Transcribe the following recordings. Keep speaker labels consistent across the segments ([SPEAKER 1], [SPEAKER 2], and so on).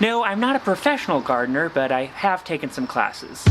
[SPEAKER 1] No, I'm not a professional gardener, but I have taken some classes.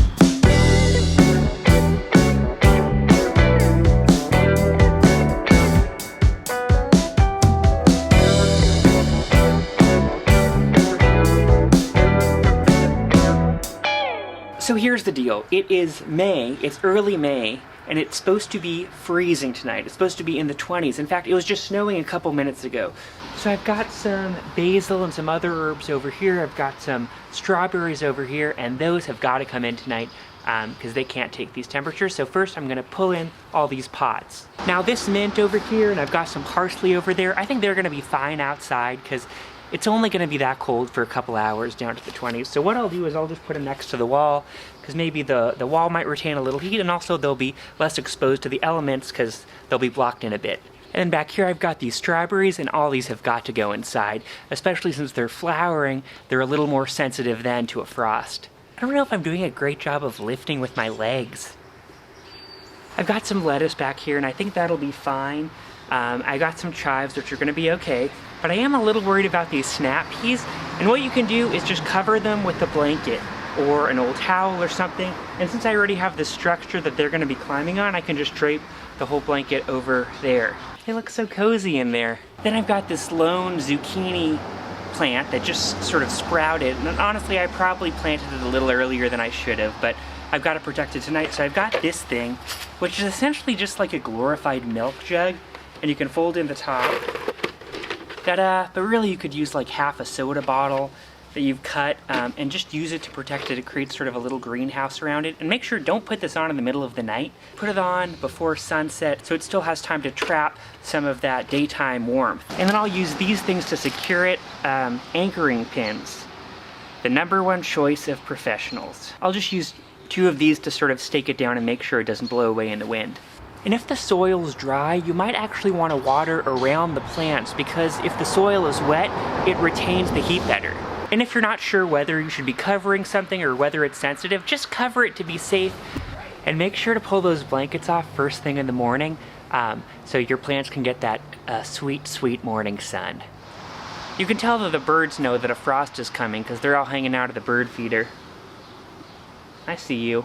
[SPEAKER 1] So here's the deal. It is May, it's early May, and it's supposed to be freezing tonight. It's supposed to be in the 20s. In fact, it was just snowing a couple minutes ago. So I've got some basil and some other herbs over here. I've got some strawberries over here, and those have got to come in tonight because they can't take these temperatures. So first I'm gonna pull in all these pots. Now this mint over here, and I've got some parsley over there, I think they're gonna be fine outside because it's only going to be that cold for a couple hours down to the 20s. So what I'll do is I'll just put them next to the wall because maybe the wall might retain a little heat, and also they'll be less exposed to the elements because they'll be blocked in a bit. And then back here I've got these strawberries, and all these have got to go inside, especially since they're flowering. They're a little more sensitive then to a frost. I don't know if I'm doing a great job of lifting with my legs. I've got some lettuce back here, and I think that'll be fine. I got some chives, which are going to be okay, but I am a little worried about these snap peas, and what you can do is just cover them with a blanket or an old towel or something, and since I already have the structure that they're going to be climbing on, I can just drape the whole blanket over there. They look so cozy in there. Then I've got this lone zucchini plant that just sort of sprouted, and honestly I probably planted it a little earlier than I should have, but I've got it protected tonight. So I've got this thing, which is essentially just like a glorified milk jug, and you can fold in the top. Ta-da! But really you could use like half a soda bottle that you've cut and just use it to protect it. It creates sort of a little greenhouse around it. And make sure, don't put this on in the middle of the night. Put it on before sunset so it still has time to trap some of that daytime warmth. And then I'll use these things to secure it, anchoring pins. The #1 choice of professionals. I'll just use 2 of these to sort of stake it down and make sure it doesn't blow away in the wind. And if the soil's dry, you might actually want to water around the plants because if the soil is wet, it retains the heat better. And if you're not sure whether you should be covering something or whether it's sensitive, just cover it to be safe. And make sure to pull those blankets off first thing in the morning so your plants can get that sweet, sweet morning sun. You can tell that the birds know that a frost is coming because they're all hanging out at the bird feeder. I see you.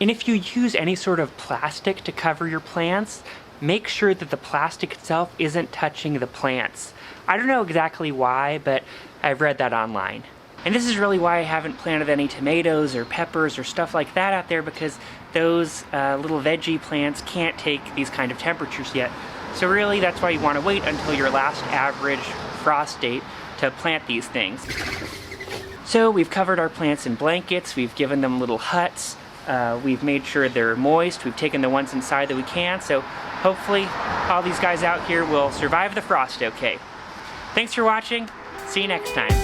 [SPEAKER 1] And if you use any sort of plastic to cover your plants, make sure that the plastic itself isn't touching the plants. I don't know exactly why, but I've read that online. And this is really why I haven't planted any tomatoes or peppers or stuff like that out there, because those little veggie plants can't take these kind of temperatures yet. So really that's why you want to wait until your last average frost date to plant these things. So we've covered our plants in blankets, we've given them little huts. We've made sure they're moist. We've taken the ones inside that we can, so hopefully all these guys out here will survive the frost okay. Thanks for watching. See you next time.